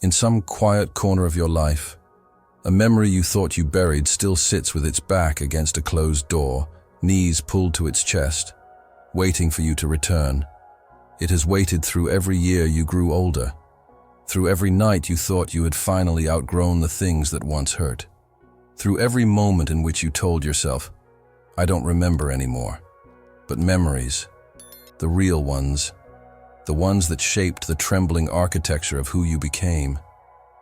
In some quiet corner of your life, a memory you thought you buried still sits with its back against a closed door, knees pulled to its chest, waiting for you to return. It has waited through every year you grew older, through every night you thought you had finally outgrown the things that once hurt, through every moment in which you told yourself, I don't remember anymore. But memories, the real ones, the ones that shaped the trembling architecture of who you became,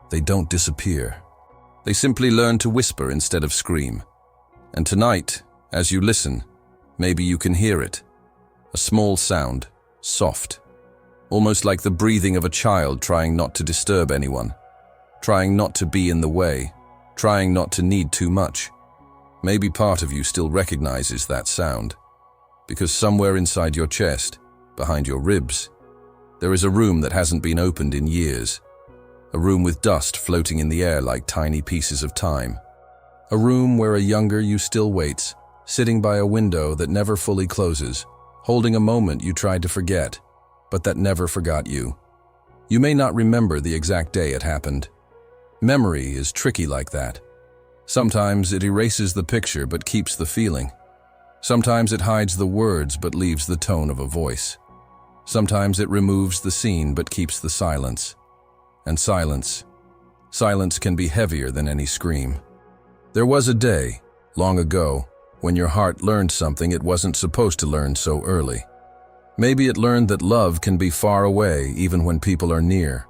they don't disappear. They simply learn to whisper instead of scream. And tonight, as you listen, maybe you can hear it. A small sound, soft, almost like the breathing of a child trying not to disturb anyone, trying not to be in the way, trying not to need too much. Maybe part of you still recognizes that sound, because somewhere inside your chest, behind your ribs, there is a room that hasn't been opened in years. A room with dust floating in the air like tiny pieces of time. A room where a younger you still waits, sitting by a window that never fully closes, holding a moment you tried to forget, but that never forgot you. You may not remember the exact day it happened. Memory is tricky like that. Sometimes it erases the picture but keeps the feeling. Sometimes it hides the words but leaves the tone of a voice. Sometimes it removes the scene but keeps the silence. And silence can be heavier than any scream. There was a day, long ago, when your heart learned something it wasn't supposed to learn so early. Maybe it learned that love can be far away even when people are near.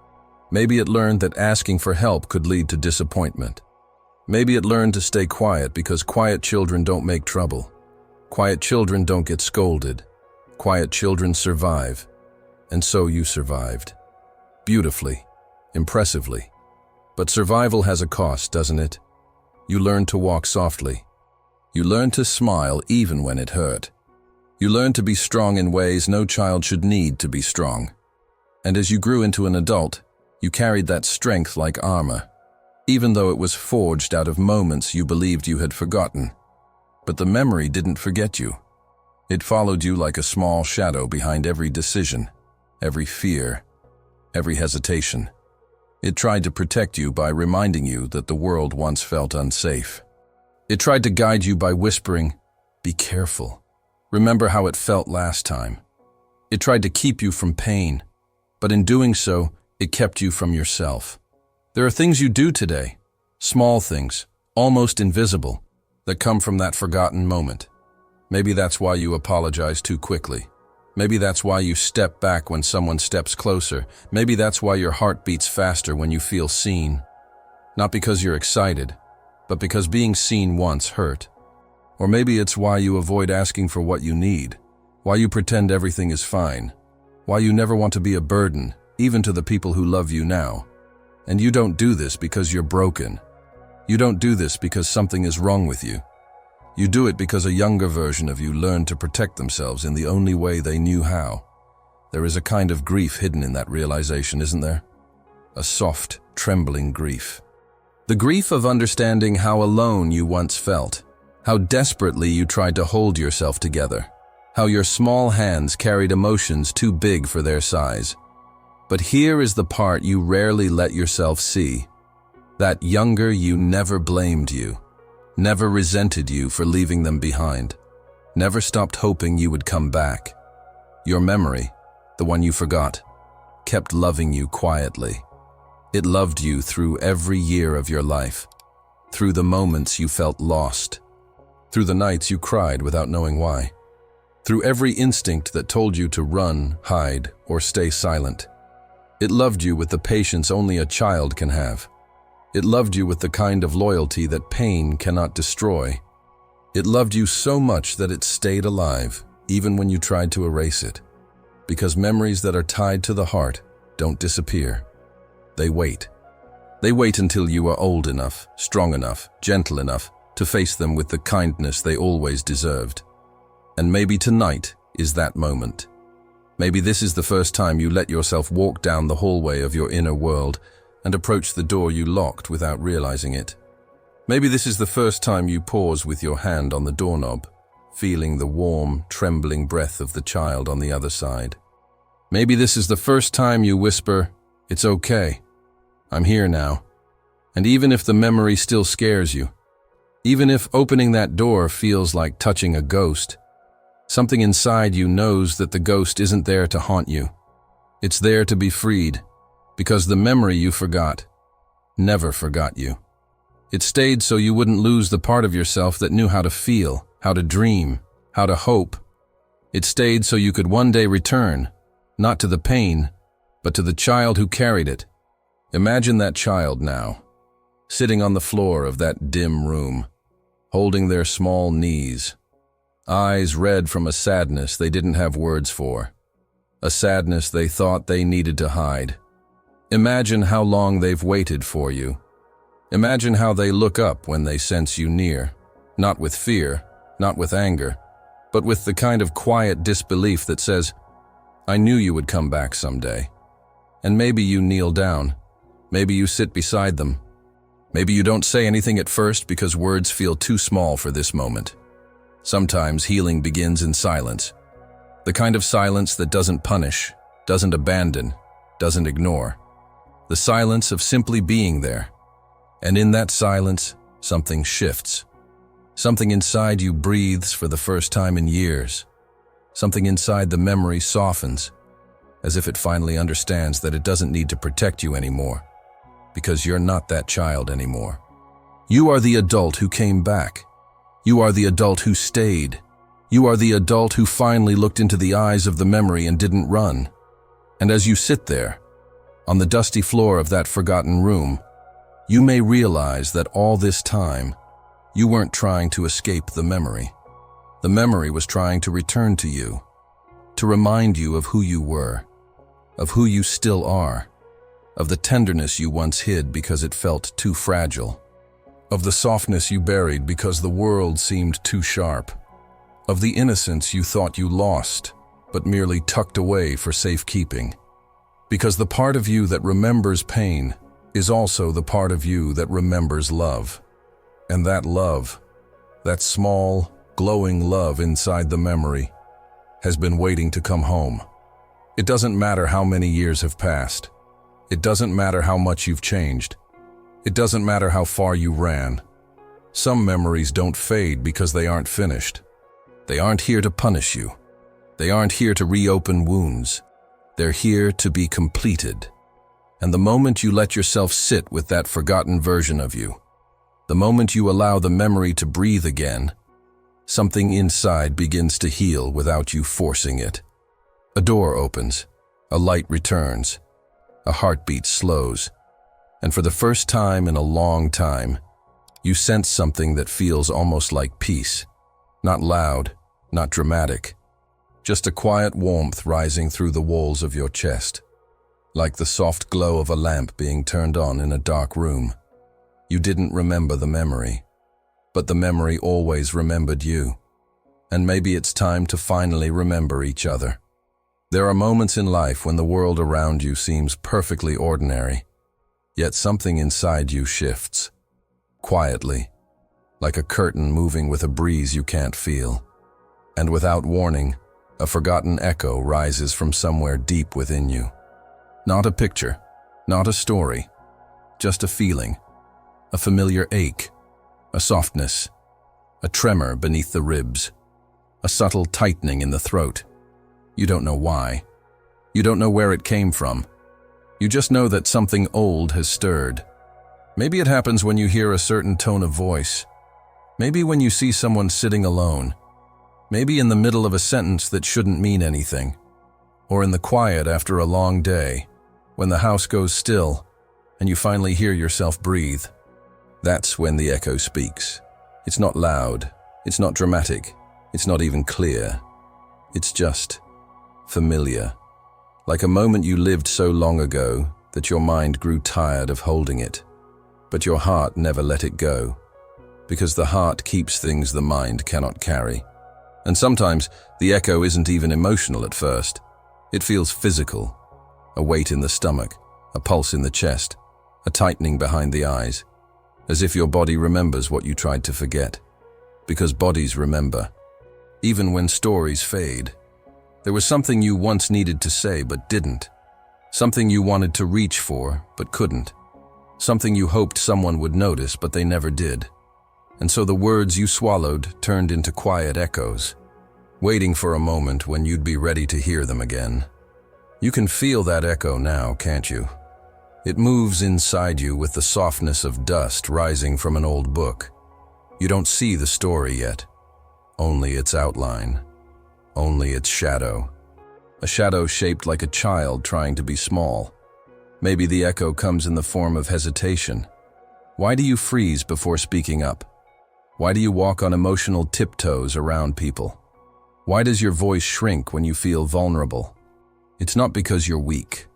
Maybe it learned that asking for help could lead to disappointment. Maybe it learned to stay quiet because quiet children don't make trouble. Quiet children don't get scolded. Quiet children survive. And so you survived. Beautifully. Impressively. But survival has a cost, doesn't it? You learn to walk softly. You learn to smile even when it hurt. You learn to be strong in ways no child should need to be strong. And as you grew into an adult, you carried that strength like armor, even though it was forged out of moments you believed you had forgotten. But the memory didn't forget you. It followed you like a small shadow behind every decision, every fear, every hesitation. It tried to protect you by reminding you that the world once felt unsafe. It tried to guide you by whispering, be careful. Remember how it felt last time. It tried to keep you from pain, but in doing so, it kept you from yourself. There are things you do today, small things, almost invisible, that come from that forgotten moment. Maybe that's why you apologize too quickly. Maybe that's why you step back when someone steps closer. Maybe that's why your heart beats faster when you feel seen. Not because you're excited, but because being seen once hurt. Or maybe it's why you avoid asking for what you need, why you pretend everything is fine, why you never want to be a burden, even to the people who love you now. And you don't do this because you're broken. You don't do this because something is wrong with you. You do it because a younger version of you learned to protect themselves in the only way they knew how. There is a kind of grief hidden in that realization, isn't there? A soft, trembling grief. The grief of understanding how alone you once felt, how desperately you tried to hold yourself together, how your small hands carried emotions too big for their size. But here is the part you rarely let yourself see. That younger you never blamed you. Never resented you for leaving them behind. Never stopped hoping you would come back. Your memory, the one you forgot, kept loving you quietly. It loved you through every year of your life, through the moments you felt lost, through the nights you cried without knowing why, through every instinct that told you to run, hide, or stay silent. It loved you with the patience only a child can have. It loved you with the kind of loyalty that pain cannot destroy. It loved you so much that it stayed alive, even when you tried to erase it. Because memories that are tied to the heart don't disappear. They wait. They wait until you are old enough, strong enough, gentle enough to face them with the kindness they always deserved. And maybe tonight is that moment. Maybe this is the first time you let yourself walk down the hallway of your inner world and approach the door you locked without realizing it. Maybe this is the first time you pause with your hand on the doorknob, feeling the warm, trembling breath of the child on the other side. Maybe this is the first time you whisper, "It's okay," I'm here now. And even if the memory still scares you, even if opening that door feels like touching a ghost, something inside you knows that the ghost isn't there to haunt you. It's there to be freed, because the memory you forgot never forgot you. It stayed so you wouldn't lose the part of yourself that knew how to feel, how to dream, how to hope. It stayed so you could one day return, not to the pain, but to the child who carried it. Imagine that child now, sitting on the floor of that dim room, holding their small knees, eyes red from a sadness they didn't have words for, a sadness they thought they needed to hide. Imagine how long they've waited for you. Imagine how they look up when they sense you near, not with fear, not with anger, but with the kind of quiet disbelief that says, I knew you would come back someday. And maybe you kneel down, maybe you sit beside them. Maybe you don't say anything at first because words feel too small for this moment. Sometimes healing begins in silence. The kind of silence that doesn't punish, doesn't abandon, doesn't ignore. The silence of simply being there. And in that silence, something shifts. Something inside you breathes for the first time in years. Something inside the memory softens, as if it finally understands that it doesn't need to protect you anymore. Because you're not that child anymore. You are the adult who came back. You are the adult who stayed. You are the adult who finally looked into the eyes of the memory and didn't run. And as you sit there, on the dusty floor of that forgotten room, you may realize that all this time, you weren't trying to escape the memory. The memory was trying to return to you, to remind you of who you were, of who you still are, of the tenderness you once hid because it felt too fragile, of the softness you buried because the world seemed too sharp, of the innocence you thought you lost, but merely tucked away for safekeeping. Because the part of you that remembers pain is also the part of you that remembers love. And that love, that small, glowing love inside the memory, has been waiting to come home. It doesn't matter how many years have passed. It doesn't matter how much you've changed. It doesn't matter how far you ran. Some memories don't fade because they aren't finished. They aren't here to punish you. They aren't here to reopen wounds. They're here to be completed. And the moment you let yourself sit with that forgotten version of you, the moment you allow the memory to breathe again, something inside begins to heal without you forcing it. A door opens, a light returns, a heartbeat slows, and for the first time in a long time, you sense something that feels almost like peace. Not loud, not dramatic, just a quiet warmth rising through the walls of your chest, like the soft glow of a lamp being turned on in a dark room. You didn't remember the memory, but the memory always remembered you. And maybe it's time to finally remember each other. There are moments in life when the world around you seems perfectly ordinary, yet something inside you shifts, quietly, like a curtain moving with a breeze you can't feel. And without warning, a forgotten echo rises from somewhere deep within you. Not a picture, not a story, just a feeling, a familiar ache, a softness, a tremor beneath the ribs, a subtle tightening in the throat. You don't know why. You don't know where it came from. You just know that something old has stirred. Maybe it happens when you hear a certain tone of voice. Maybe when you see someone sitting alone. Maybe in the middle of a sentence that shouldn't mean anything. Or in the quiet after a long day, when the house goes still and you finally hear yourself breathe. That's when the echo speaks. It's not loud. It's not dramatic. It's not even clear. It's just familiar. Like a moment you lived so long ago that your mind grew tired of holding it. But your heart never let it go. Because the heart keeps things the mind cannot carry. And sometimes the echo isn't even emotional at first. It feels physical. A weight in the stomach, a pulse in the chest, a tightening behind the eyes. As if your body remembers what you tried to forget. Because bodies remember. Even when stories fade. There was something you once needed to say but didn't. Something you wanted to reach for but couldn't. something you hoped someone would notice, but they never did. And so the words you swallowed turned into quiet echoes, waiting for a moment when you'd be ready to hear them again. You can feel that echo now, can't you? It moves inside you with the softness of dust rising from an old book. You don't see the story yet, only its outline, only its shadow. A shadow shaped like a child trying to be small. Maybe the echo comes in the form of hesitation. Why do you freeze before speaking up? Why do you walk on emotional tiptoes around people? Why does your voice shrink when you feel vulnerable? It's not because you're weak.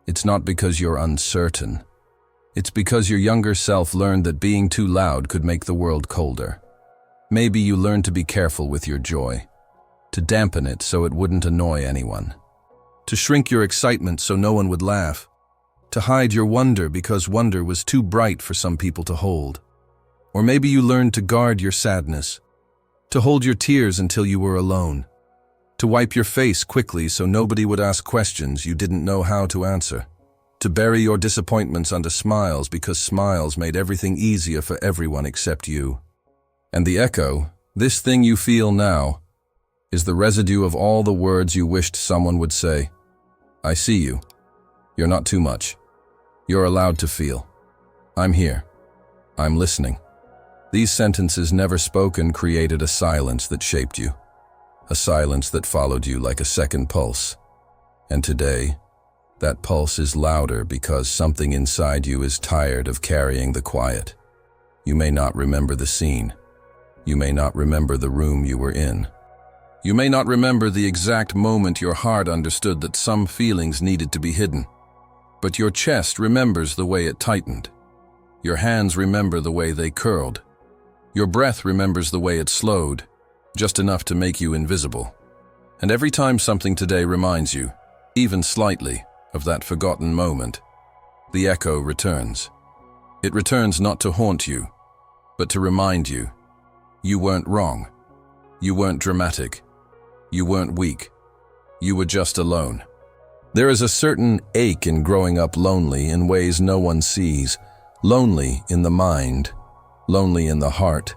It's not because you're uncertain. It's because your younger self learned that being too loud could make the world colder. Maybe you learned to be careful with your joy, to dampen it so it wouldn't annoy anyone, to shrink your excitement so no one would laugh, to hide your wonder because wonder was too bright for some people to hold. Or maybe you learned to guard your sadness, to hold your tears until you were alone, to wipe your face quickly so nobody would ask questions you didn't know how to answer, to bury your disappointments under smiles because smiles made everything easier for everyone except you. And the echo, this thing you feel now, is the residue of all the words you wished someone would say. I see you. You're not too much. You're allowed to feel. I'm here. I'm listening. These sentences never spoken created a silence that shaped you. A silence that followed you like a second pulse. And today, that pulse is louder because something inside you is tired of carrying the quiet. You may not remember the scene. You may not remember the room you were in. You may not remember the exact moment your heart understood that some feelings needed to be hidden. But your chest remembers the way it tightened. Your hands remember the way they curled. Your breath remembers the way it slowed, just enough to make you invisible. And every time something today reminds you, even slightly, of that forgotten moment, the echo returns. It returns not to haunt you, but to remind you, you weren't wrong. You weren't dramatic. You weren't weak. You were just alone. There is a certain ache in growing up lonely in ways no one sees. Lonely in the mind, lonely in the heart,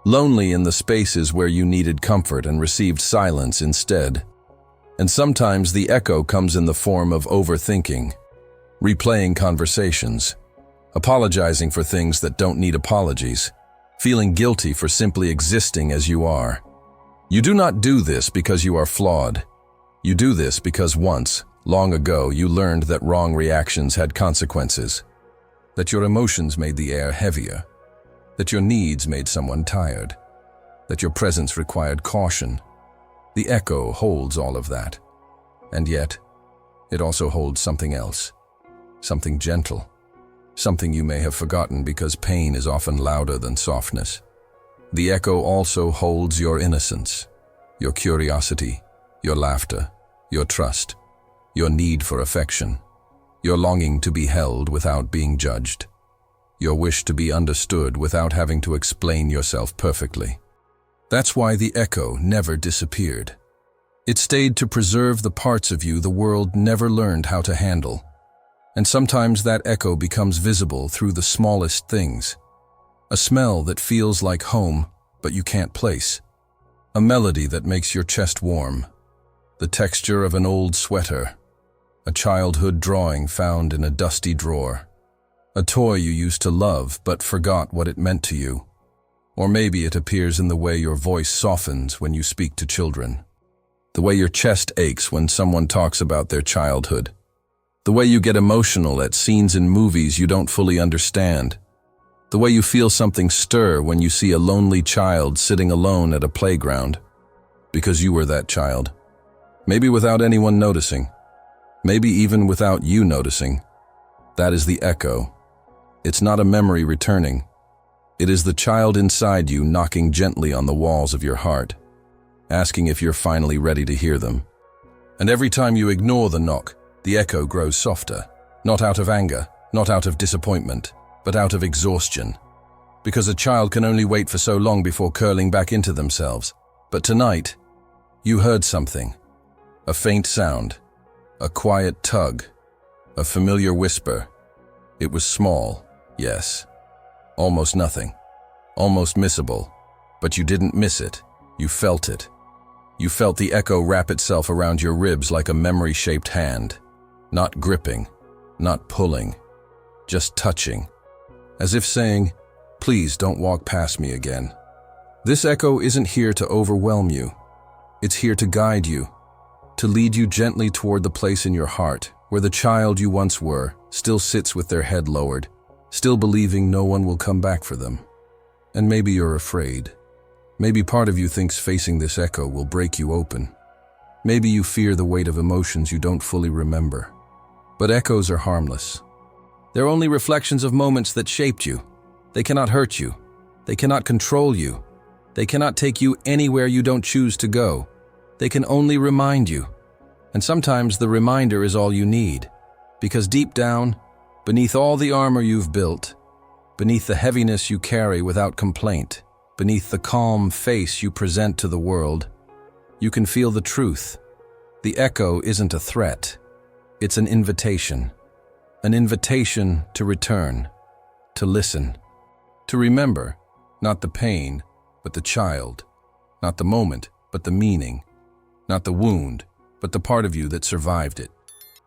lonely in the spaces where you needed comfort and received silence instead. And sometimes the echo comes in the form of overthinking, replaying conversations, apologizing for things that don't need apologies, feeling guilty for simply existing as you are. You do not do this because you are flawed. You do this because once, long ago, you learned that wrong reactions had consequences, that your emotions made the air heavier, that your needs made someone tired, that your presence required caution. The echo holds all of that. And yet, it also holds something else, something gentle, something you may have forgotten because pain is often louder than softness. The echo also holds your innocence, your curiosity, your laughter, your trust, your need for affection, your longing to be held without being judged, your wish to be understood without having to explain yourself perfectly. That's why the echo never disappeared. It stayed to preserve the parts of you the world never learned how to handle. And sometimes that echo becomes visible through the smallest things. A smell that feels like home, but you can't place. A melody that makes your chest warm. The texture of an old sweater. A childhood drawing found in a dusty drawer. A toy you used to love but forgot what it meant to you. Or maybe it appears in the way your voice softens when you speak to children. The way your chest aches when someone talks about their childhood. The way you get emotional at scenes in movies you don't fully understand. The way you feel something stir when you see a lonely child sitting alone at a playground. Because you were that child. Maybe without anyone noticing. Maybe even without you noticing. That is the echo. It's not a memory returning. It is the child inside you knocking gently on the walls of your heart, asking if you're finally ready to hear them. And every time you ignore the knock, the echo grows softer. Not out of anger, not out of disappointment, but out of exhaustion. Because a child can only wait for so long before curling back into themselves. But tonight, you heard something. A faint sound, a quiet tug, a familiar whisper. It was small, yes. Almost nothing. Almost missable. But you didn't miss it. You felt it. You felt the echo wrap itself around your ribs like a memory-shaped hand. Not gripping, not pulling, just touching. As if saying, please don't walk past me again. This echo isn't here to overwhelm you. It's here to guide you, to lead you gently toward the place in your heart where the child you once were still sits with their head lowered, still believing no one will come back for them. And maybe you're afraid. Maybe part of you thinks facing this echo will break you open. Maybe you fear the weight of emotions you don't fully remember. But echoes are harmless. They're only reflections of moments that shaped you. They cannot hurt you. They cannot control you. They cannot take you anywhere you don't choose to go. They can only remind you. And sometimes the reminder is all you need. Because deep down, beneath all the armor you've built, beneath the heaviness you carry without complaint, beneath the calm face you present to the world, you can feel the truth. The echo isn't a threat. It's an invitation. An invitation to return, to listen, to remember, not the pain, but the child, not the moment, but the meaning, not the wound, but the part of you that survived it.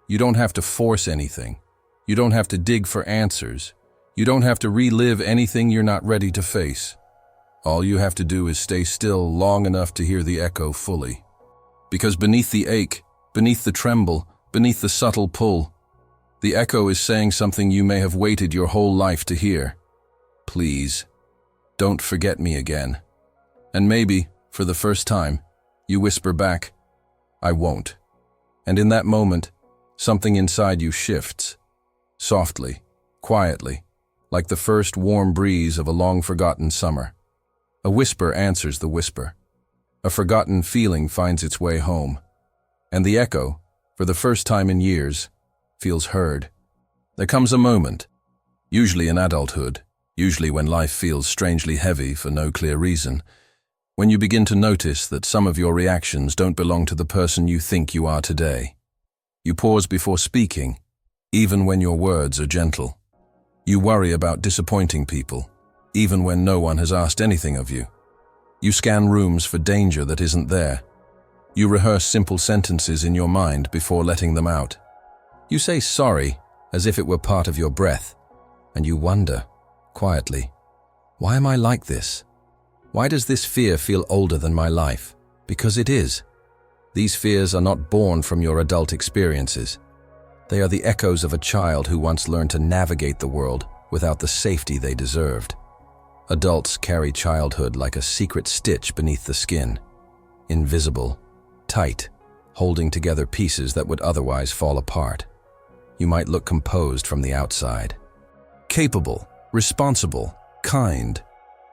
You don't have to force anything. You don't have to dig for answers. You don't have to relive anything you're not ready to face. All you have to do is stay still long enough to hear the echo fully. Because beneath the ache, beneath the tremble, beneath the subtle pull, the echo is saying something you may have waited your whole life to hear. Please, don't forget me again. And maybe, for the first time, you whisper back, I won't. And in that moment, something inside you shifts. Softly, quietly, like the first warm breeze of a long-forgotten summer. A whisper answers the whisper. A forgotten feeling finds its way home. And the echo, for the first time in years, feels heard. There comes a moment, usually in adulthood, usually when life feels strangely heavy for no clear reason, when you begin to notice that some of your reactions don't belong to the person you think you are today. You pause before speaking, even when your words are gentle. You worry about disappointing people, even when no one has asked anything of you. You scan rooms for danger that isn't there. You rehearse simple sentences in your mind before letting them out. You say sorry as if it were part of your breath, and you wonder, quietly, why am I like this? Why does this fear feel older than my life? Because it is. These fears are not born from your adult experiences. They are the echoes of a child who once learned to navigate the world without the safety they deserved. Adults carry childhood like a secret stitch beneath the skin, invisible, tight, holding together pieces that would otherwise fall apart. You might look composed from the outside. Capable, responsible, kind,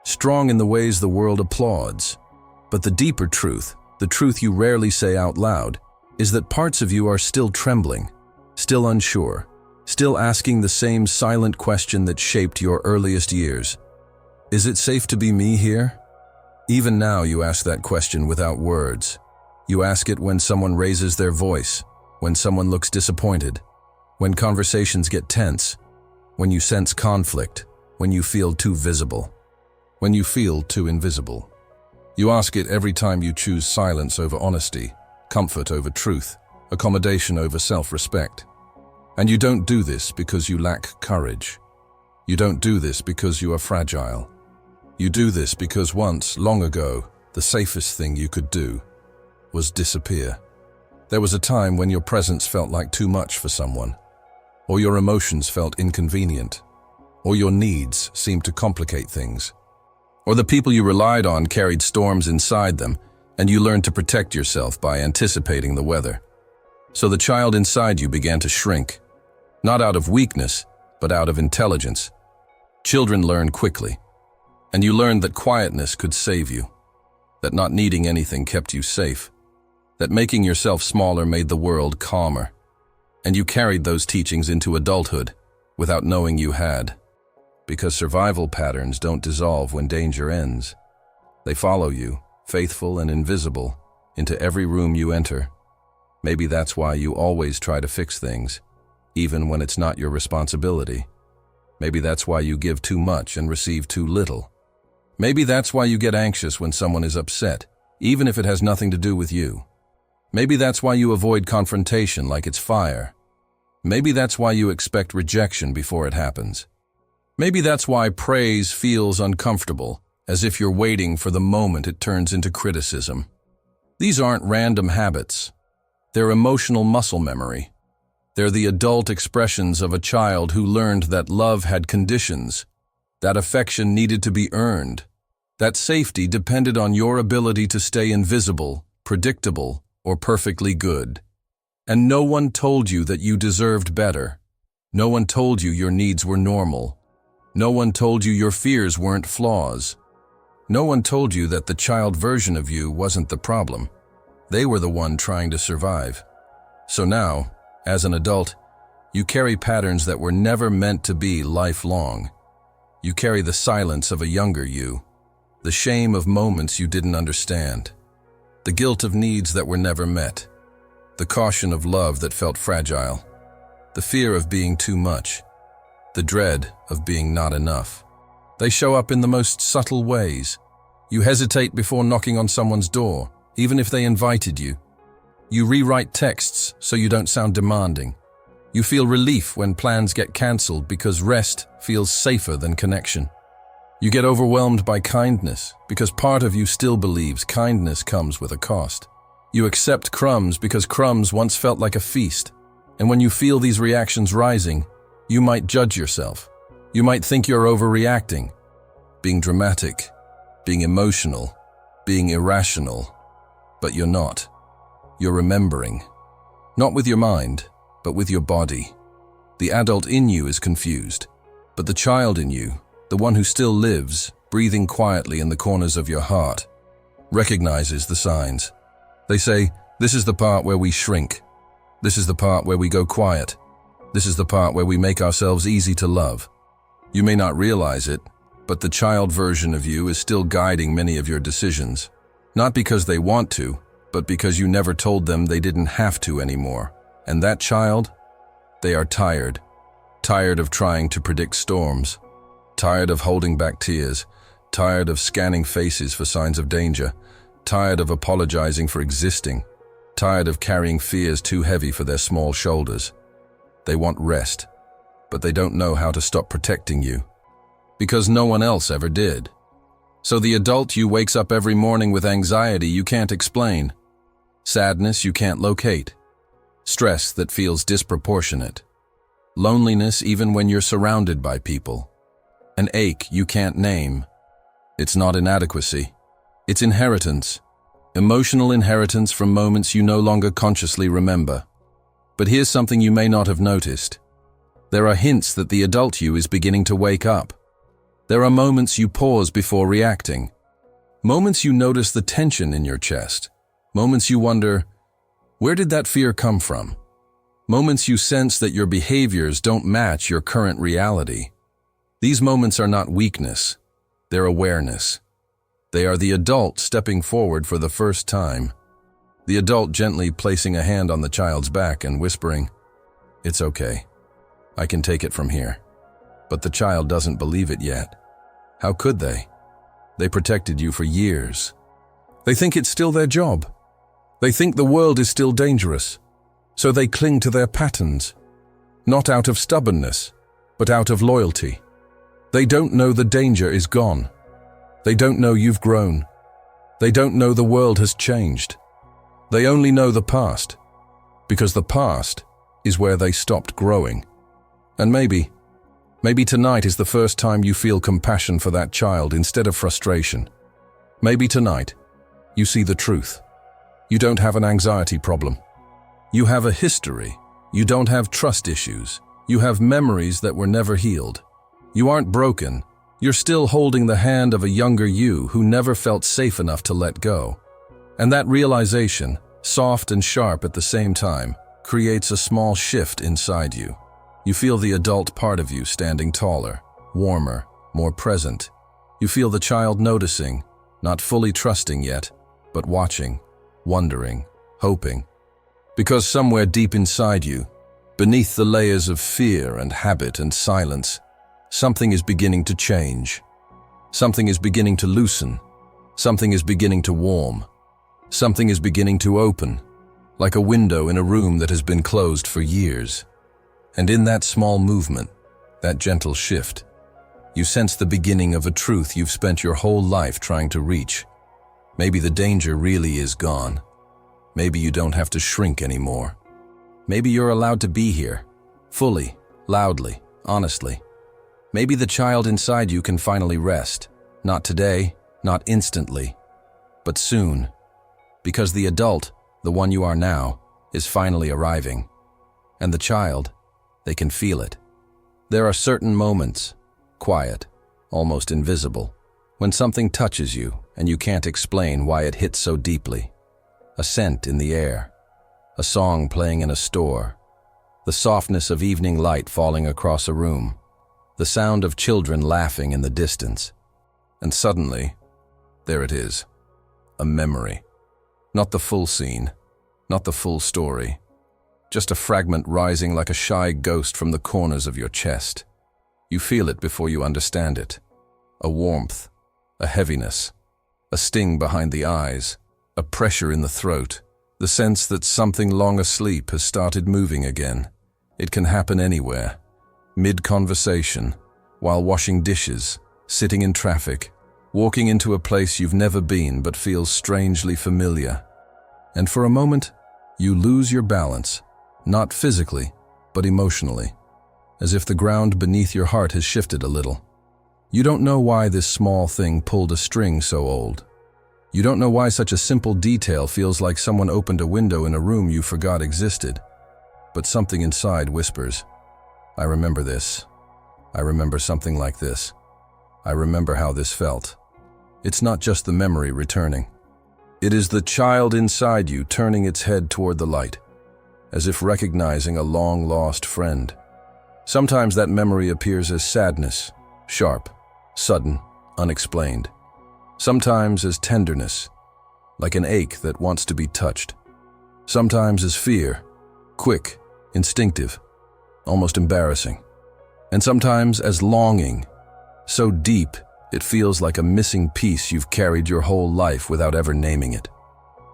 strong in the ways the world applauds. But the deeper truth, the truth you rarely say out loud, is that parts of you are still trembling, still unsure, still asking the same silent question that shaped your earliest years. Is it safe to be me here? Even now you ask that question without words. You ask it when someone raises their voice, when someone looks disappointed, when conversations get tense, when you sense conflict, when you feel too visible, when you feel too invisible. You ask it every time you choose silence over honesty, comfort over truth, accommodation over self-respect. And you don't do this because you lack courage. You don't do this because you are fragile. You do this because once, long ago, the safest thing you could do was disappear. There was a time when your presence felt like too much for someone, or your emotions felt inconvenient, or your needs seemed to complicate things, or the people you relied on carried storms inside them, and you learned to protect yourself by anticipating the weather. So the child inside you began to shrink, not out of weakness, but out of intelligence. Children learn quickly, and you learned that quietness could save you, that not needing anything kept you safe, that making yourself smaller made the world calmer. And you carried those teachings into adulthood without knowing you had, because survival patterns don't dissolve when danger ends. They follow you, faithful and invisible, into every room you enter. Maybe that's why you always try to fix things, even when it's not your responsibility. Maybe that's why you give too much and receive too little. Maybe that's why you get anxious when someone is upset, even if it has nothing to do with you. Maybe that's why you avoid confrontation like it's fire. Maybe that's why you expect rejection before it happens. Maybe that's why praise feels uncomfortable, as if you're waiting for the moment it turns into criticism. These aren't random habits. They're emotional muscle memory. They're the adult expressions of a child who learned that love had conditions, that affection needed to be earned, that safety depended on your ability to stay invisible, predictable, or perfectly good. And no one told you that you deserved better. No one told you your needs were normal. No one told you your fears weren't flaws. No one told you that the child version of you wasn't the problem. They were the one trying to survive. So now, as an adult, you carry patterns that were never meant to be lifelong. You carry the silence of a younger you, the shame of moments you didn't understand, the guilt of needs that were never met, the caution of love that felt fragile, the fear of being too much, the dread of being not enough. They show up in the most subtle ways. You hesitate before knocking on someone's door, even if they invited you. You rewrite texts so you don't sound demanding. You feel relief when plans get cancelled because rest feels safer than connection. You get overwhelmed by kindness because part of you still believes kindness comes with a cost. You accept crumbs because crumbs once felt like a feast. And when you feel these reactions rising, you might judge yourself. You might think you're overreacting, being dramatic, being emotional, being irrational. But you're not. You're remembering. Not with your mind, but with your body. The adult in you is confused, but the child in you, the one who still lives, breathing quietly in the corners of your heart, recognizes the signs. They say, this is the part where we shrink. This is the part where we go quiet. This is the part where we make ourselves easy to love. You may not realize it, but the child version of you is still guiding many of your decisions. Not because they want to, but because you never told them they didn't have to anymore. And that child? They are tired. Tired of trying to predict storms. Tired of holding back tears. Tired of scanning faces for signs of danger. Tired of apologizing for existing. Tired of carrying fears too heavy for their small shoulders. They want rest, but they don't know how to stop protecting you. Because no one else ever did. So the adult you wakes up every morning with anxiety you can't explain. Sadness you can't locate. Stress that feels disproportionate. Loneliness even when you're surrounded by people. An ache you can't name. It's not inadequacy. It's inheritance. Emotional inheritance from moments you no longer consciously remember. But here's something you may not have noticed. There are hints that the adult you is beginning to wake up. There are moments you pause before reacting. Moments you notice the tension in your chest. Moments you wonder, where did that fear come from? Moments you sense that your behaviors don't match your current reality. These moments are not weakness. They're awareness. They are the adult stepping forward for the first time. The adult gently placing a hand on the child's back and whispering, "It's okay. I can take it from here." But the child doesn't believe it yet. How could they? They protected you for years. They think it's still their job. They think the world is still dangerous. So they cling to their patterns. Not out of stubbornness, but out of loyalty. They don't know the danger is gone. They don't know you've grown. They don't know the world has changed. They only know the past, because the past is where they stopped growing. And maybe tonight is the first time you feel compassion for that child instead of frustration. Maybe tonight you see the truth. You don't have an anxiety problem. You have a history. You don't have trust issues. You have memories that were never healed. You aren't broken. You're still holding the hand of a younger you who never felt safe enough to let go. And that realization, soft and sharp at the same time, creates a small shift inside you. You feel the adult part of you standing taller, warmer, more present. You feel the child noticing, not fully trusting yet, but watching, wondering, hoping. Because somewhere deep inside you, beneath the layers of fear and habit and silence, Something is beginning to change. Something is beginning to loosen. Something is beginning to warm. Something is beginning to open, like a window in a room that has been closed for years. And in that small movement, that gentle shift, you sense the beginning of a truth you've spent your whole life trying to reach. Maybe the danger really is gone. Maybe you don't have to shrink anymore. Maybe you're allowed to be here, fully, loudly, honestly. Maybe the child inside you can finally rest. Not today, not instantly, but soon. Because the adult, the one you are now, is finally arriving. And the child, they can feel it. There are certain moments, quiet, almost invisible, when something touches you and you can't explain why it hits so deeply. A scent in the air, a song playing in a store, the softness of evening light falling across a room, the sound of children laughing in the distance. And suddenly, there it is, a memory. Not the full scene, not the full story, just a fragment rising like a shy ghost from the corners of your chest. You feel it before you understand it. A warmth, a heaviness, a sting behind the eyes, a pressure in the throat, the sense that something long asleep has started moving again. It can happen anywhere, mid-conversation, while washing dishes, sitting in traffic, walking into a place you've never been but feels strangely familiar. And for a moment, you lose your balance, not physically, but emotionally, as if the ground beneath your heart has shifted a little. You don't know why this small thing pulled a string so old. You don't know why such a simple detail feels like someone opened a window in a room you forgot existed. But something inside whispers, I remember this. I remember something like this. I remember how this felt. It's not just the memory returning. It is the child inside you turning its head toward the light, as if recognizing a long-lost friend. Sometimes that memory appears as sadness, sharp, sudden, unexplained. Sometimes as tenderness, like an ache that wants to be touched. Sometimes as fear, quick, instinctive, almost embarrassing. And sometimes as longing, so deep it feels like a missing piece you've carried your whole life without ever naming it.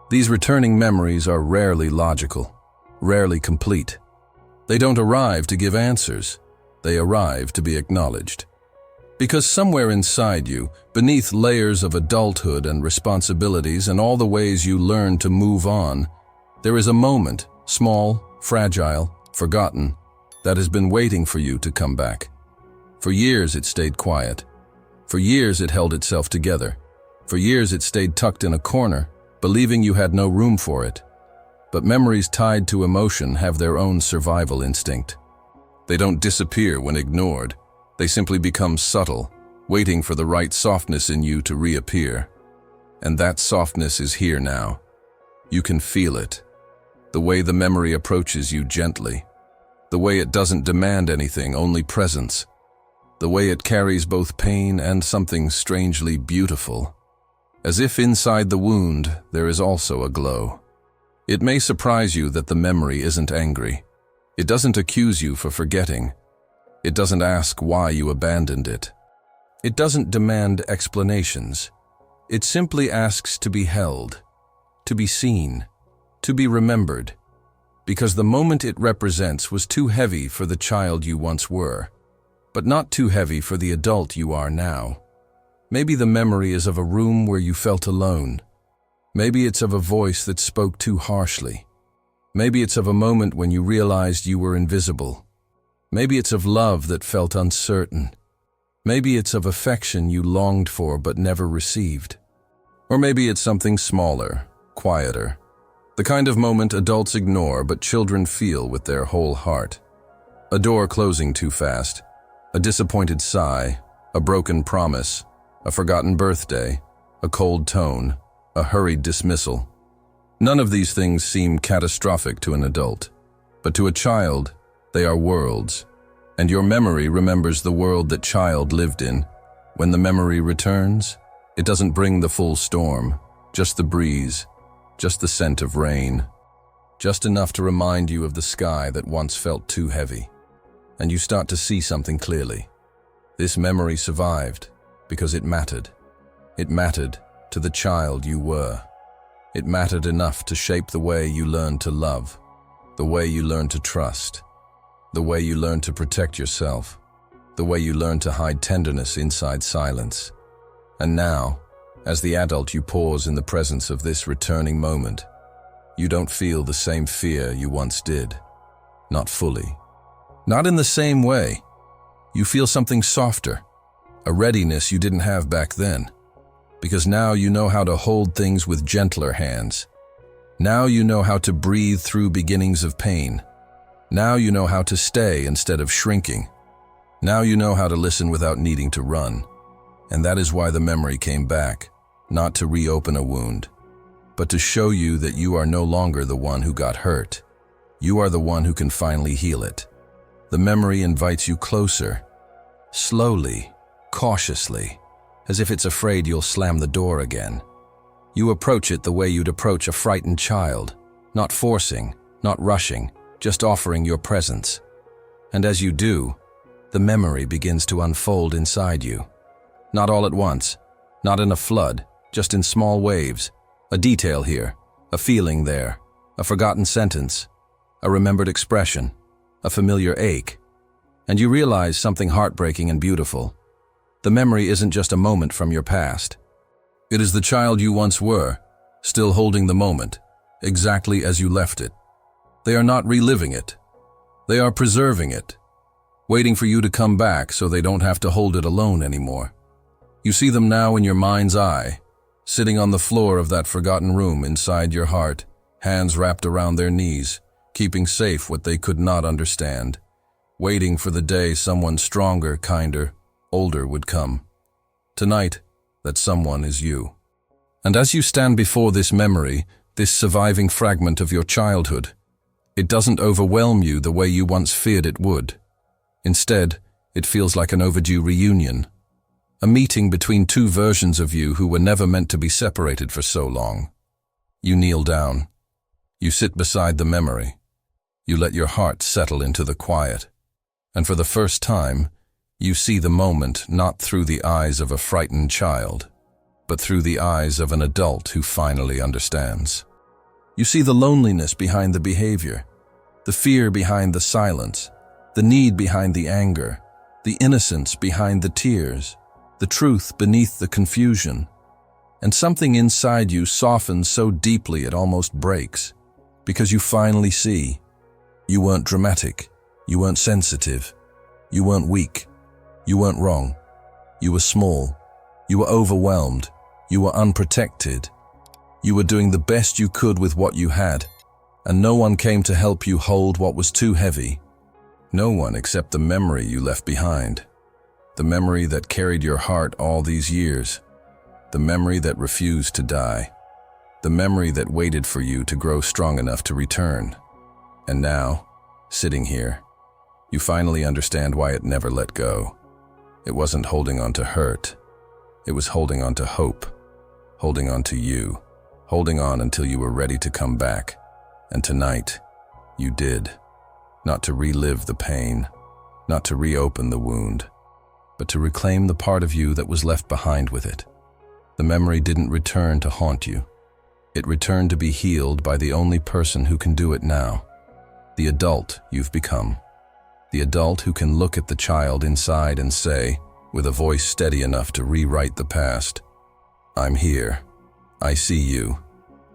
These returning memories are rarely logical, rarely complete. They don't arrive to give answers. They arrive to be acknowledged. Because somewhere inside you, beneath layers of adulthood and responsibilities and all the ways you learn to move on, there is a moment, small, fragile, forgotten, that has been waiting for you to come back. For years it stayed quiet. For years it held itself together. For years it stayed tucked in a corner, believing you had no room for it. But memories tied to emotion have their own survival instinct. They don't disappear when ignored. They simply become subtle, waiting for the right softness in you to reappear. And that softness is here now. You can feel it. The way the memory approaches you gently. The way it doesn't demand anything, only presence. The way it carries both pain and something strangely beautiful. As if inside the wound, there is also a glow. It may surprise you that the memory isn't angry. It doesn't accuse you for forgetting. It doesn't ask why you abandoned it. It doesn't demand explanations. It simply asks to be held, to be seen, to be remembered. Because the moment it represents was too heavy for the child you once were, but not too heavy for the adult you are now. Maybe the memory is of a room where you felt alone. Maybe it's of a voice that spoke too harshly. Maybe it's of a moment when you realized you were invisible. Maybe it's of love that felt uncertain. Maybe it's of affection you longed for but never received. Or maybe it's something smaller, quieter. The kind of moment adults ignore but children feel with their whole heart. A door closing too fast, a disappointed sigh, a broken promise, a forgotten birthday, a cold tone, a hurried dismissal. None of these things seem catastrophic to an adult, but to a child, they are worlds. And your memory remembers the world that child lived in. When the memory returns, it doesn't bring the full storm, just the breeze, just the scent of rain, just enough to remind you of the sky that once felt too heavy. And you start to see something clearly. This memory survived because it mattered. It mattered to the child you were. It mattered enough to shape the way you learned to love, the way you learned to trust, the way you learned to protect yourself, the way you learned to hide tenderness inside silence. And now, as the adult you pause in the presence of this returning moment, you don't feel the same fear you once did. Not fully. Not in the same way. You feel something softer, a readiness you didn't have back then. Because now you know how to hold things with gentler hands. Now you know how to breathe through beginnings of pain. Now you know how to stay instead of shrinking. Now you know how to listen without needing to run. And that is why the memory came back, not to reopen a wound, but to show you that you are no longer the one who got hurt. You are the one who can finally heal it. The memory invites you closer, slowly, cautiously, as if it's afraid you'll slam the door again. You approach it the way you'd approach a frightened child, not forcing, not rushing, just offering your presence. And as you do, the memory begins to unfold inside you. Not all at once, not in a flood, just in small waves. A detail here, a feeling there, a forgotten sentence, a remembered expression, a familiar ache. And you realize something heartbreaking and beautiful. The memory isn't just a moment from your past. It is the child you once were, still holding the moment, exactly as you left it. They are not reliving it. They are preserving it, waiting for you to come back so they don't have to hold it alone anymore. You see them now in your mind's eye, sitting on the floor of that forgotten room inside your heart, hands wrapped around their knees, keeping safe what they could not understand, waiting for the day someone stronger, kinder, older would come. Tonight, that someone is you. And as you stand before this memory, this surviving fragment of your childhood, it doesn't overwhelm you the way you once feared it would. Instead, it feels like an overdue reunion, a meeting between two versions of you who were never meant to be separated for so long. You kneel down. You sit beside the memory. You let your heart settle into the quiet. And for the first time, you see the moment not through the eyes of a frightened child, but through the eyes of an adult who finally understands. You see the loneliness behind the behavior, the fear behind the silence, the need behind the anger, the innocence behind the tears, the truth beneath the confusion. And something inside you softens so deeply it almost breaks, because you finally see. You weren't dramatic, you weren't sensitive, you weren't weak. You weren't wrong. You were small. You were overwhelmed. You were unprotected. You were doing the best you could with what you had, and no one came to help you hold what was too heavy. No one except the memory you left behind. The memory that carried your heart all these years. The memory that refused to die. The memory that waited for you to grow strong enough to return. And now, sitting here, you finally understand why it never let go. It wasn't holding on to hurt. It was holding on to hope, holding on to you, holding on until you were ready to come back. And tonight, you did. Not to relive the pain, not to reopen the wound, but to reclaim the part of you that was left behind with it. The memory didn't return to haunt you. It returned to be healed by the only person who can do it now. The adult you've become. The adult who can look at the child inside and say, with a voice steady enough to rewrite the past, "I'm here. I see you.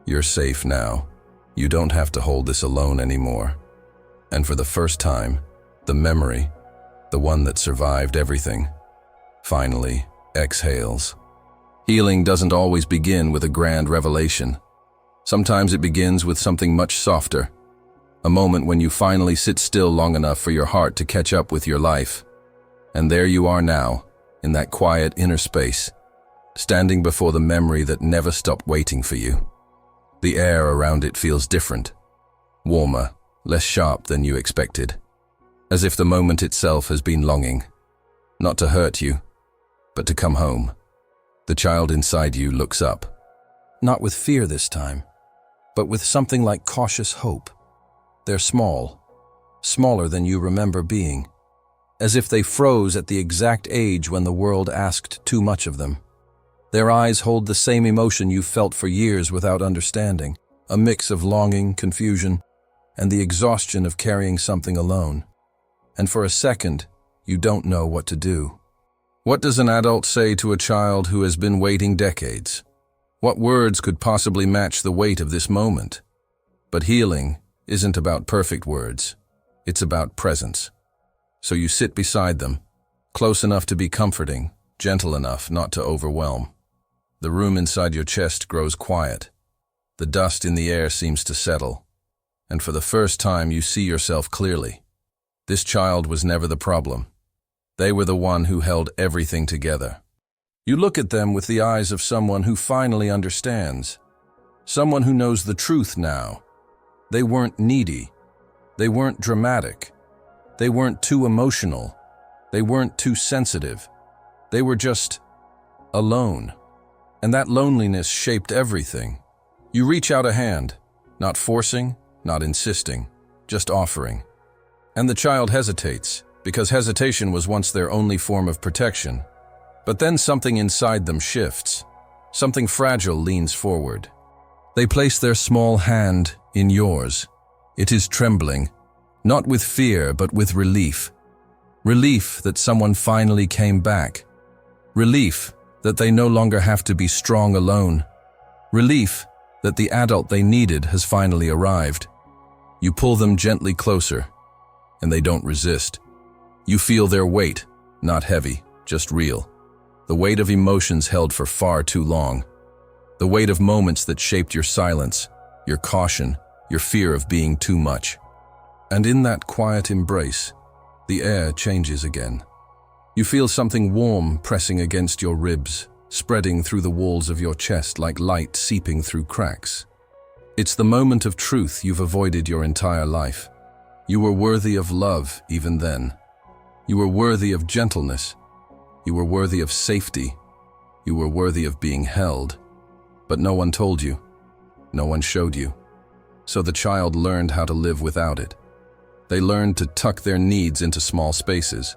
You're safe now. You don't have to hold this alone anymore." And for the first time, the memory, the one that survived everything, finally exhales. Healing doesn't always begin with a grand revelation. Sometimes it begins with something much softer. A moment when you finally sit still long enough for your heart to catch up with your life. And there you are now, in that quiet inner space, standing before the memory that never stopped waiting for you. The air around it feels different, warmer, less sharp than you expected, as if the moment itself has been longing, not to hurt you, but to come home. The child inside you looks up, not with fear this time, but with something like cautious hope. They're small, smaller than you remember being, as if they froze at the exact age when the world asked too much of them. Their eyes hold the same emotion you've felt for years without understanding, a mix of longing, confusion, and the exhaustion of carrying something alone. And for a second, you don't know what to do. What does an adult say to a child who has been waiting decades? What words could possibly match the weight of this moment? But healing isn't about perfect words. It's about presence. So you sit beside them, close enough to be comforting, gentle enough not to overwhelm. The room inside your chest grows quiet. The dust in the air seems to settle. And for the first time, you see yourself clearly. This child was never the problem. They were the one who held everything together. You look at them with the eyes of someone who finally understands. Someone who knows the truth now. They weren't needy. They weren't dramatic. They weren't too emotional. They weren't too sensitive. They were just alone. And that loneliness shaped everything. You reach out a hand, not forcing, not insisting, just offering. And the child hesitates, because hesitation was once their only form of protection. But then something inside them shifts. Something fragile leans forward. They place their small hand in yours. It is trembling, not with fear, but with relief. Relief that someone finally came back. Relief that they no longer have to be strong alone. Relief that the adult they needed has finally arrived. You pull them gently closer, and they don't resist. You feel their weight, not heavy, just real. The weight of emotions held for far too long. The weight of moments that shaped your silence, your caution, your fear of being too much. And in that quiet embrace, the air changes again. You feel something warm pressing against your ribs, spreading through the walls of your chest like light seeping through cracks. It's the moment of truth you've avoided your entire life. You were worthy of love even then. You were worthy of gentleness. You were worthy of safety. You were worthy of being held. But no one told you. No one showed you. So the child learned how to live without it. They learned to tuck their needs into small spaces.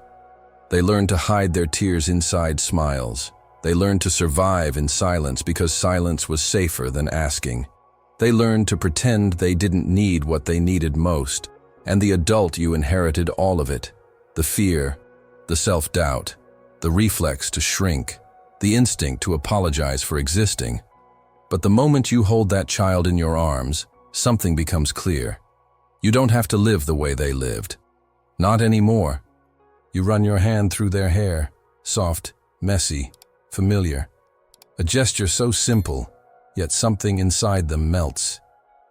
They learned to hide their tears inside smiles. They learned to survive in silence because silence was safer than asking. They learned to pretend they didn't need what they needed most. And the adult you inherited all of it. The fear, the self-doubt, the reflex to shrink, the instinct to apologize for existing. But the moment you hold that child in your arms, something becomes clear. You don't have to live the way they lived. Not anymore. You run your hand through their hair, soft, messy, familiar. A gesture so simple, yet something inside them melts.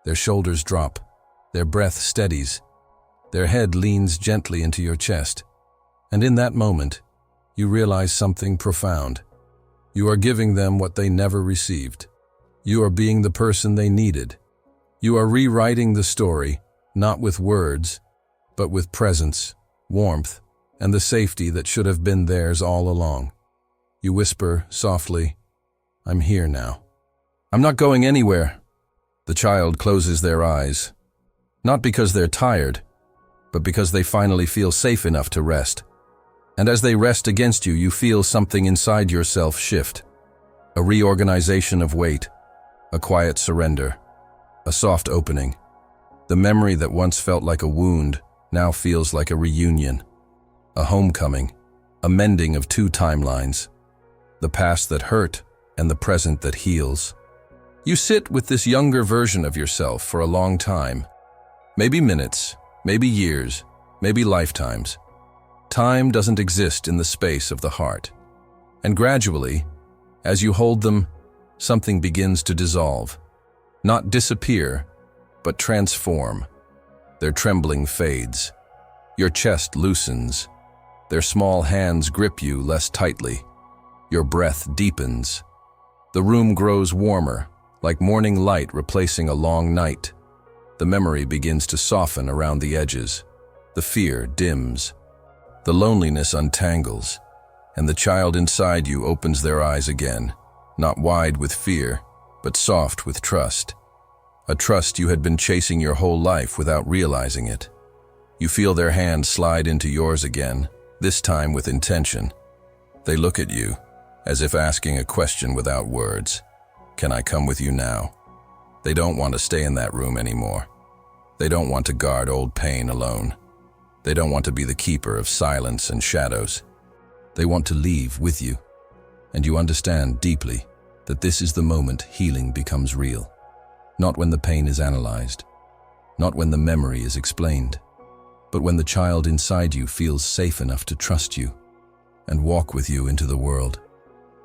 Their shoulders drop, their breath steadies, their head leans gently into your chest. And in that moment, you realize something profound. You are giving them what they never received. You are being the person they needed. You are rewriting the story, not with words, but with presence, warmth, and the safety that should have been theirs all along. You whisper softly, "I'm here now. I'm not going anywhere." The child closes their eyes, not because they're tired, but because they finally feel safe enough to rest. And as they rest against you, you feel something inside yourself shift. A reorganization of weight, a quiet surrender, a soft opening. The memory that once felt like a wound now feels like a reunion, a homecoming, a mending of two timelines, the past that hurt and the present that heals. You sit with this younger version of yourself for a long time, maybe minutes, maybe years, maybe lifetimes. Time doesn't exist in the space of the heart. And gradually, as you hold them, something begins to dissolve. Not disappear, but transform. Their trembling fades. Your chest loosens. Their small hands grip you less tightly. Your breath deepens. The room grows warmer, like morning light replacing a long night. The memory begins to soften around the edges. The fear dims. The loneliness untangles, and the child inside you opens their eyes again, not wide with fear, but soft with trust. A trust you had been chasing your whole life without realizing it. You feel their hand slide into yours again, this time with intention. They look at you, as if asking a question without words. Can I come with you now? They don't want to stay in that room anymore. They don't want to guard old pain alone. They don't want to be the keeper of silence and shadows. They want to leave with you. And you understand deeply that this is the moment healing becomes real. Not when the pain is analyzed, not when the memory is explained, but when the child inside you feels safe enough to trust you and walk with you into the world.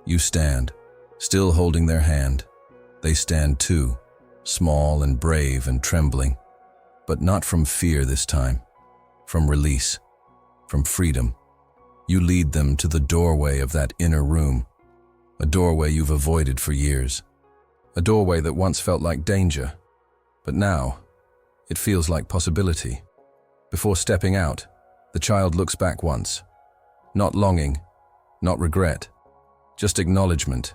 You stand, still holding their hand. They stand too, small and brave and trembling, but not from fear this time, from release, from freedom. You lead them to the doorway of that inner room, a doorway you've avoided for years, a doorway that once felt like danger, but now it feels like possibility. Before stepping out, the child looks back once, not longing, not regret, just acknowledgement.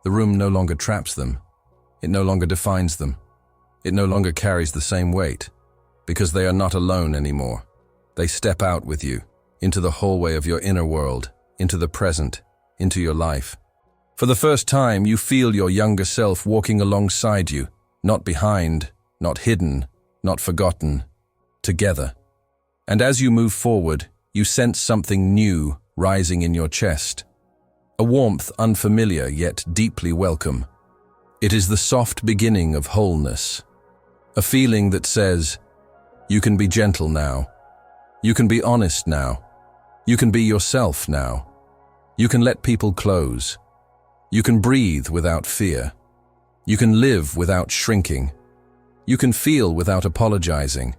The room no longer traps them. It no longer defines them. It no longer carries the same weight, because they are not alone anymore. They step out with you, into the hallway of your inner world, into the present, into your life. For the first time, you feel your younger self walking alongside you, not behind, not hidden, not forgotten, together. And as you move forward, you sense something new rising in your chest, a warmth unfamiliar yet deeply welcome. It is the soft beginning of wholeness, a feeling that says, you can be gentle now, you can be honest now, you can be yourself now, you can let people close, you can breathe without fear, you can live without shrinking, you can feel without apologizing,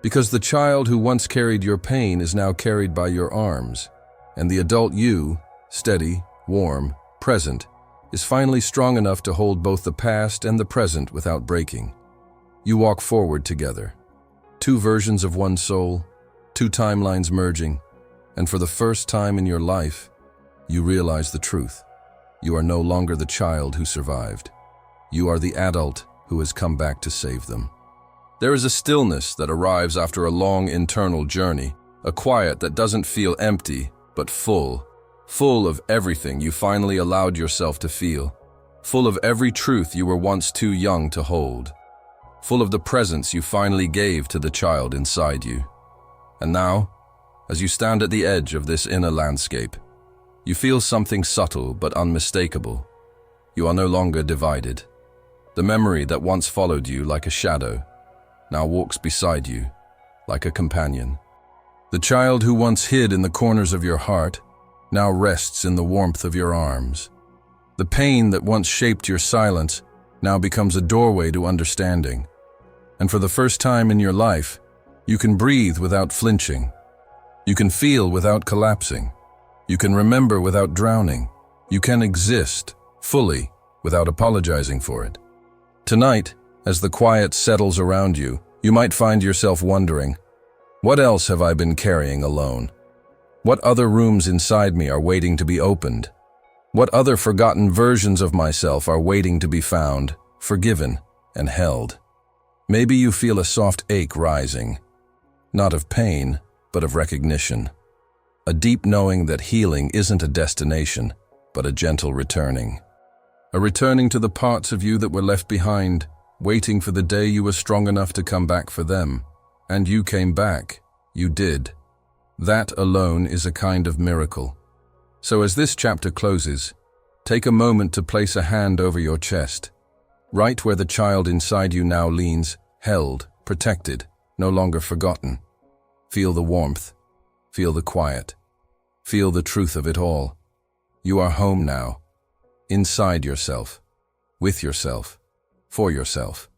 because the child who once carried your pain is now carried by your arms, and the adult you, steady, warm, present, is finally strong enough to hold both the past and the present without breaking. You walk forward together, two versions of one soul, two timelines merging, and for the first time in your life, you realize the truth. You are no longer the child who survived. You are the adult who has come back to save them. There is a stillness that arrives after a long internal journey, a quiet that doesn't feel empty, but full of everything you finally allowed yourself to feel, full of every truth you were once too young to hold, full of the presence you finally gave to the child inside you. And now, as you stand at the edge of this inner landscape, you feel something subtle but unmistakable. You are no longer divided. The memory that once followed you like a shadow now walks beside you like a companion. The child who once hid in the corners of your heart now rests in the warmth of your arms. The pain that once shaped your silence now becomes a doorway to understanding. And for the first time in your life, you can breathe without flinching. You can feel without collapsing. You can remember without drowning. You can exist fully without apologizing for it. Tonight, as the quiet settles around you, you might find yourself wondering, what else have I been carrying alone? What other rooms inside me are waiting to be opened? What other forgotten versions of myself are waiting to be found, forgiven, and held? Maybe you feel a soft ache rising, not of pain, but of recognition. A deep knowing that healing isn't a destination, but a gentle returning. A returning to the parts of you that were left behind, waiting for the day you were strong enough to come back for them. And you came back. You did. That alone is a kind of miracle. So as this chapter closes, take a moment to place a hand over your chest, right where the child inside you now leans, held, protected, no longer forgotten. Feel the warmth. Feel the quiet. Feel the truth of it all. You are home now. Inside yourself. With yourself. For yourself.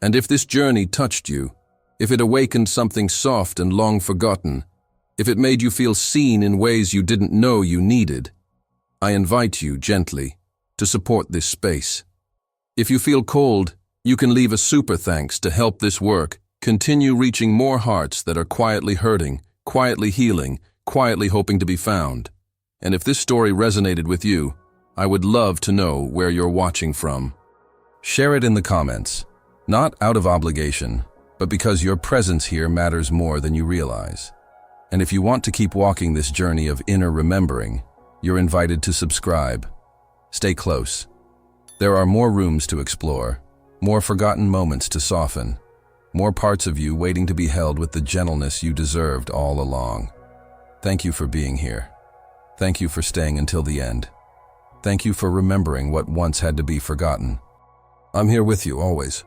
And if this journey touched you, if it awakened something soft and long forgotten, if it made you feel seen in ways you didn't know you needed, I invite you gently to support this space. If you feel called, you can leave a super thanks to help this work continue reaching more hearts that are quietly hurting, quietly healing, quietly hoping to be found. And if this story resonated with you, I would love to know where you're watching from. Share it in the comments, not out of obligation, but because your presence here matters more than you realize. And if you want to keep walking this journey of inner remembering, you're invited to subscribe. Stay close. There are more rooms to explore, more forgotten moments to soften, more parts of you waiting to be held with the gentleness you deserved all along. Thank you for being here. Thank you for staying until the end. Thank you for remembering what once had to be forgotten. I'm here with you always.